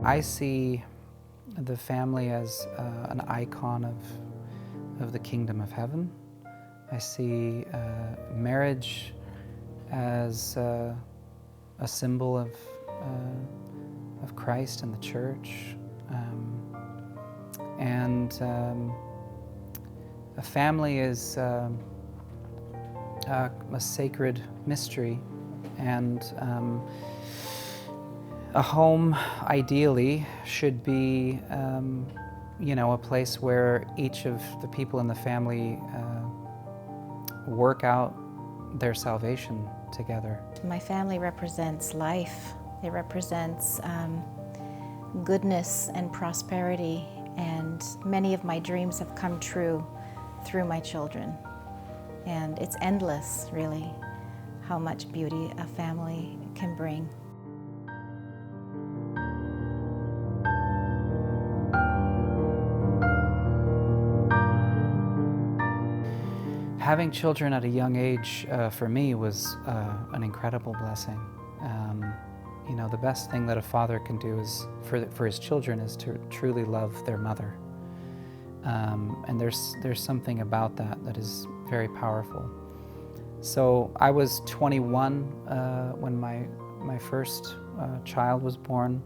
I see the family as an icon of the kingdom of heaven. I see marriage as a symbol of Christ and the church, and a family is a sacred mystery, and a home ideally should be a place where each of the people in the family work out their salvation together. My family represents life. It represents goodness and prosperity, and many of my dreams have come true through my children. And it's endless, really, how much beauty a family can bring. Having children at a young age for me was an incredible blessing. The best thing that a father can do is for his children is to truly love their mother. And there's something about that is very powerful. So I was 21 when my first child was born,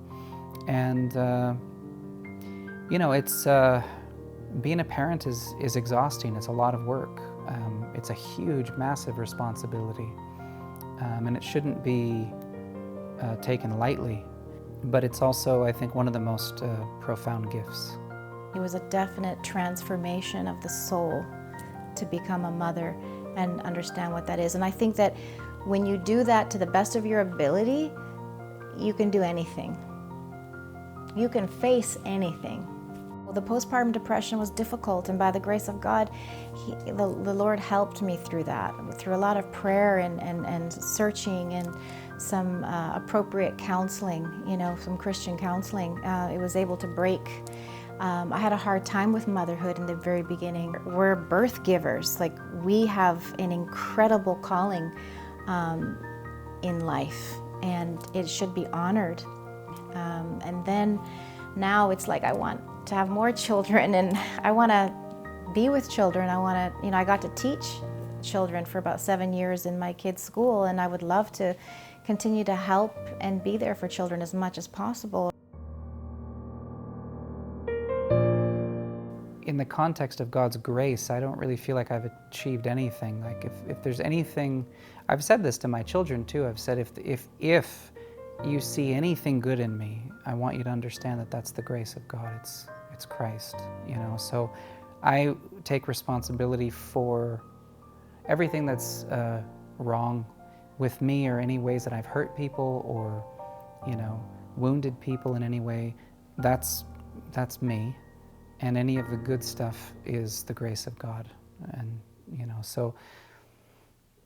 and it's being a parent is exhausting. It's a lot of work. It's a huge, massive responsibility, and it shouldn't be taken lightly. But it's also, I think, one of the most profound gifts. It was a definite transformation of the soul to become a mother and understand what that is. And I think that when you do that to the best of your ability, you can do anything. You can face anything. The postpartum depression was difficult, and by the grace of God, the Lord helped me through that, through a lot of prayer and searching and some appropriate counseling, some Christian counseling. It was able to break. I had a hard time with motherhood in the very beginning. We're birth givers. Like, we have an incredible calling in life, and it should be honored. And then now it's like I want to have more children, and I want to be with children. I want to, I got to teach children for about 7 years in my kids' school, and I would love to continue to help and be there for children as much as possible. In the context of God's grace, I don't really feel like I've achieved anything. Like, if there's anything, I've said this to my children too. I've said, if you see anything good in me, I want you to understand that that's the grace of God. It's Christ, So I take responsibility for everything that's wrong with me, or any ways that I've hurt people or, wounded people in any way. That's me. And any of the good stuff is the grace of God. And, so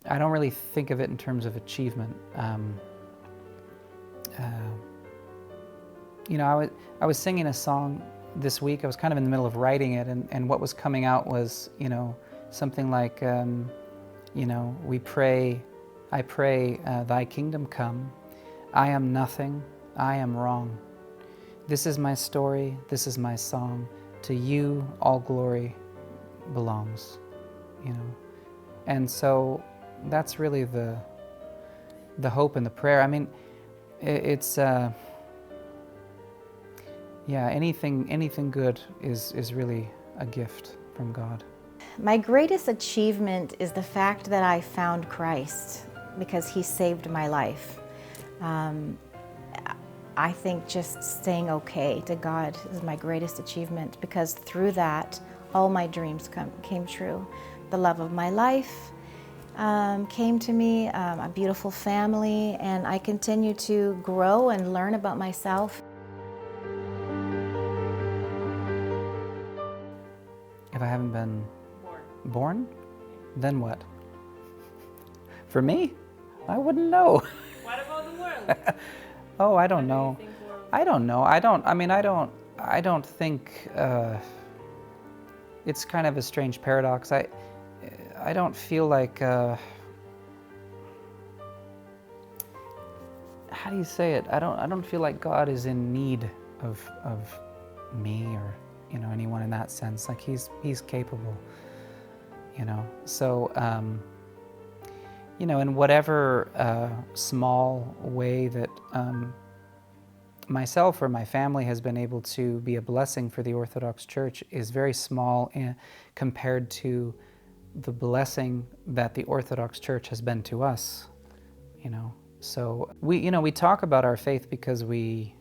I don't really think of it in terms of achievement. I was singing a song this week. I was kind of in the middle of writing it, and what was coming out was, something like, I pray, thy kingdom come. I am nothing, I am wrong. This is my story, this is my song. To you all glory belongs, And so that's really the hope and the prayer. I mean, it's anything good is really a gift from God. My greatest achievement is the fact that I found Christ, because He saved my life. I think just staying okay to God is my greatest achievement, because through that, all my dreams came true. The love of my life came to me, a beautiful family, and I continue to grow and learn about myself. If I haven't been born, then what? For me? I wouldn't know. What about the world? Oh, I don't know. I don't know. I don't think, it's kind of a strange paradox. I don't feel like, how do you say it? I don't feel like God is in need of me or, you know, anyone in that sense. Like he's capable, you know. So, you know, in whatever small way that myself or my family has been able to be a blessing for the Orthodox Church is very small compared to the blessing that the Orthodox Church has been to us, you know. So we talk about our faith because we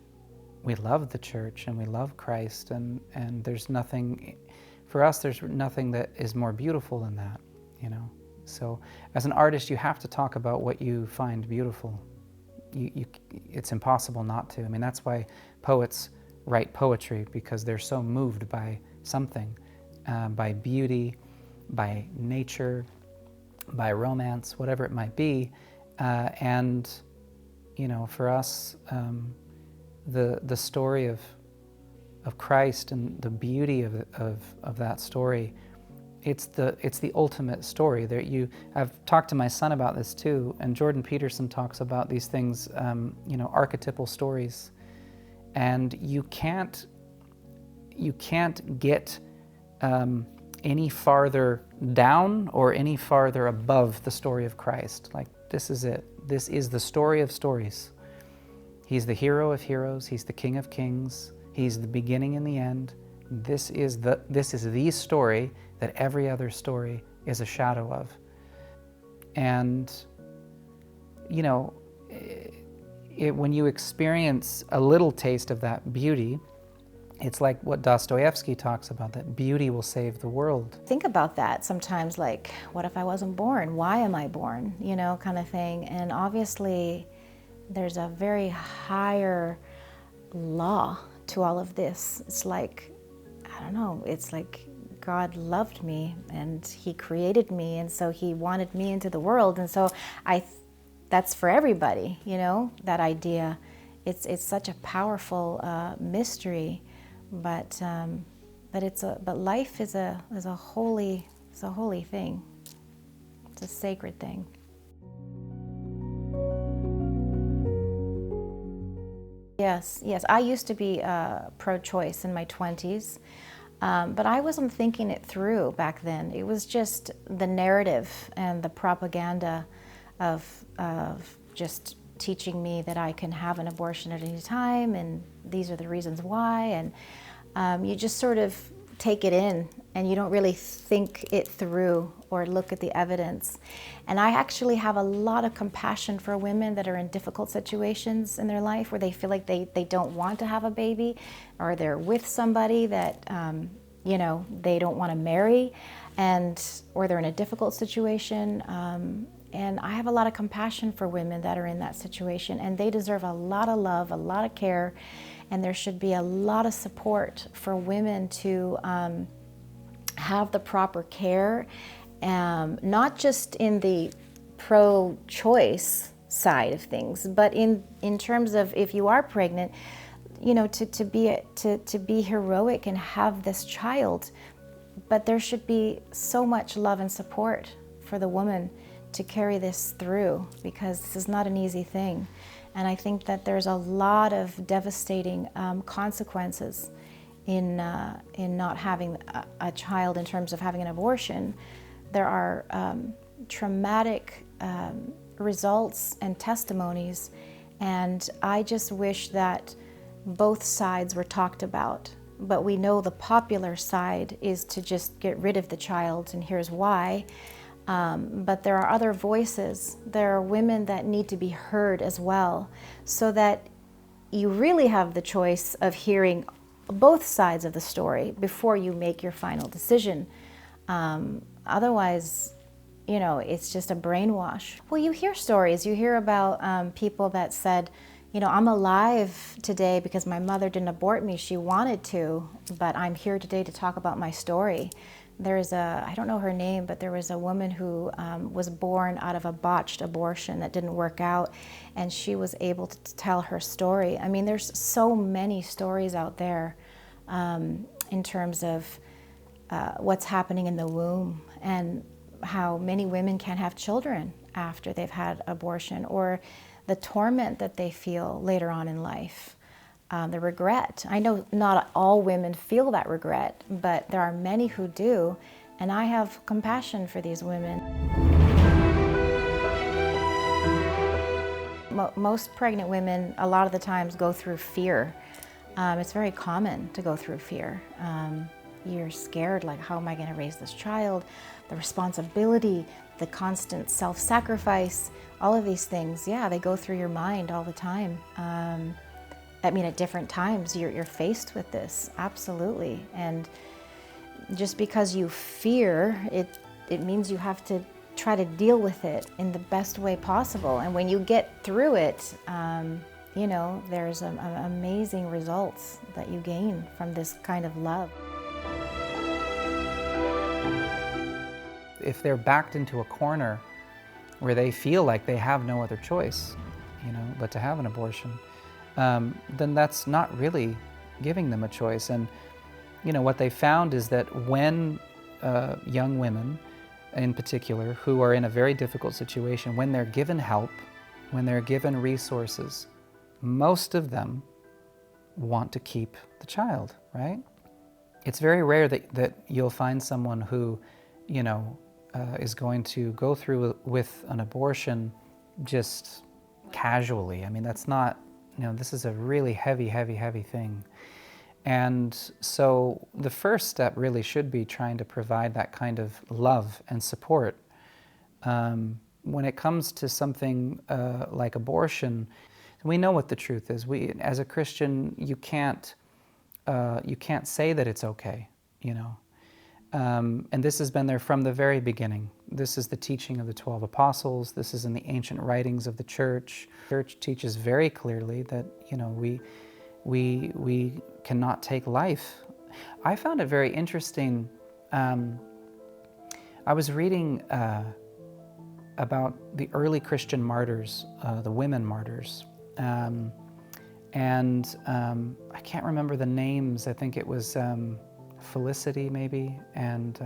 love the Church and we love Christ, and there's nothing, for us, there's nothing that is more beautiful than that, you know. So as an artist, you have to talk about what you find beautiful. It's impossible not to. I mean, that's why poets write poetry, because they're so moved by something, by beauty, by nature, by romance, whatever it might be. And, you know, for us, the story of Christ and the beauty of that story, it's the ultimate story. I've talked to my son about this too, and Jordan Peterson talks about these things, you know, archetypal stories, and you can't get any farther down or any farther above the story of Christ. Like, this is it. This is the story of stories. He's the hero of heroes. He's the King of kings. He's the beginning and the end. This is the story that every other story is a shadow of. And, you know, when you experience a little taste of that beauty, it's like what Dostoevsky talks about, that beauty will save the world. Think about that sometimes, like, what if I wasn't born? Why am I born? You know, kind of thing. And obviously, there's a very higher law to all of this. It's like, I don't know, it's like God loved me and He created me, and so He wanted me into the world. And so that's for everybody, you know, that idea. It's such a powerful mystery. But life is a holy thing. It's a sacred thing. Yes. I used to be pro-choice in my 20s, but I wasn't thinking it through back then. It was just the narrative and the propaganda of just teaching me that I can have an abortion at any time, and these are the reasons why, and you just sort of take it in, and you don't really think it through or look at the evidence. And I actually have a lot of compassion for women that are in difficult situations in their life, where they feel like they don't want to have a baby, or they're with somebody that you know, they don't want to marry, or they're in a difficult situation. And I have a lot of compassion for women that are in that situation, and they deserve a lot of love, a lot of care, and there should be a lot of support for women to have the proper care, not just in the pro-choice side of things, but in terms of, if you are pregnant, you know, to be heroic and have this child. But there should be so much love and support for the woman to carry this through, because this is not an easy thing. And I think that there's a lot of devastating consequences in not having a child in terms of having an abortion. There are traumatic results and testimonies, and I just wish that both sides were talked about. But we know the popular side is to just get rid of the child, and here's why. But there are other voices. There are women that need to be heard as well, so that you really have the choice of hearing both sides of the story before you make your final decision. Otherwise, you know, it's just a brainwash. Well, you hear stories. You hear about people that said, you know, I'm alive today because my mother didn't abort me. She wanted to, but I'm here today to talk about my story. There's I don't know her name, but there was a woman who was born out of a botched abortion that didn't work out, and she was able to tell her story. I mean, there's so many stories out there in terms of what's happening in the womb, and how many women can't have children after they've had abortion, or the torment that they feel later on in life. the regret. I know not all women feel that regret, but there are many who do, and I have compassion for these women. Most pregnant women, a lot of the times, go through fear. It's very common to go through fear. You're scared, like, how am I going to raise this child? The responsibility, the constant self-sacrifice, all of these things, yeah, they go through your mind all the time. I mean, at different times, you're faced with this, absolutely. And just because you fear, it means you have to try to deal with it in the best way possible. And when you get through it, you know, there's amazing results that you gain from this kind of love. If they're backed into a corner where they feel like they have no other choice, you know, but to have an abortion, then that's not really giving them a choice. And, you know, what they found is that when young women, in particular, who are in a very difficult situation, when they're given help, when they're given resources, most of them want to keep the child, right? It's very rare that you'll find someone who, you know, is going to go through with an abortion just casually. I mean, that's not, you know, this is a really heavy, heavy, heavy thing. And so the first step really should be trying to provide that kind of love and support. When it comes to something like abortion, we know what the truth is. As a Christian, you can't say that it's okay, you know. And this has been there from the very beginning. This is the teaching of the 12 apostles. This is in the ancient writings of the church. The church teaches very clearly that, you know, we cannot take life. I found it very interesting. I was reading about the early Christian martyrs, the women martyrs. And I can't remember the names. I think it was Felicity, maybe, and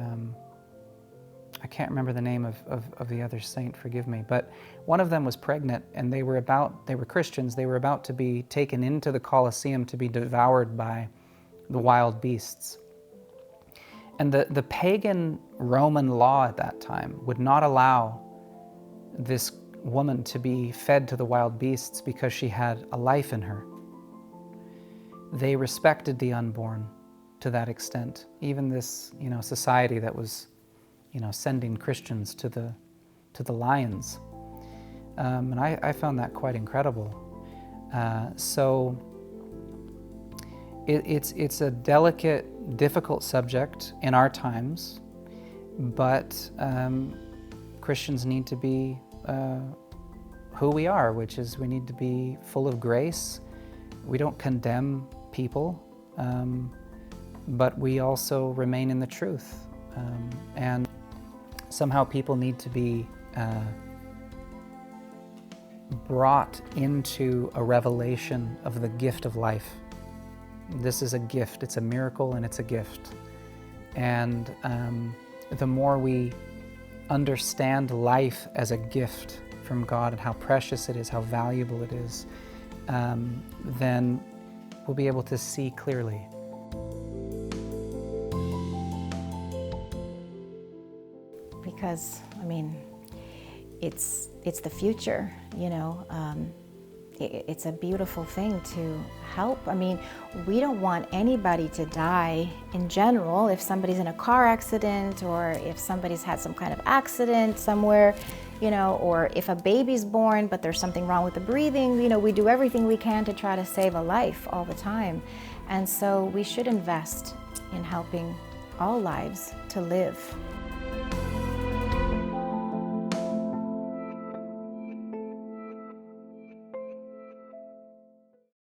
I can't remember the name of the other saint, forgive me, but one of them was pregnant, and they were Christians, they were about to be taken into the Colosseum to be devoured by the wild beasts. And the pagan Roman law at that time would not allow this woman to be fed to the wild beasts because she had a life in her. They respected the unborn to that extent. Even this, you know, society that was, you know, sending Christians to the lions. And I found that quite incredible. So it's a delicate, difficult subject in our times, but Christians need to be who we are, which is we need to be full of grace. We don't condemn people, but we also remain in the truth. And somehow people need to be brought into a revelation of the gift of life. This is a gift, it's a miracle, and it's a gift. And the more we understand life as a gift from God and how precious it is, how valuable it is, then we'll be able to see clearly. Because, I mean, it's the future, you know. It's a beautiful thing to help. I mean, we don't want anybody to die in general. If somebody's in a car accident, or if somebody's had some kind of accident somewhere, you know, or if a baby's born but there's something wrong with the breathing, you know, we do everything we can to try to save a life all the time. And so we should invest in helping all lives to live.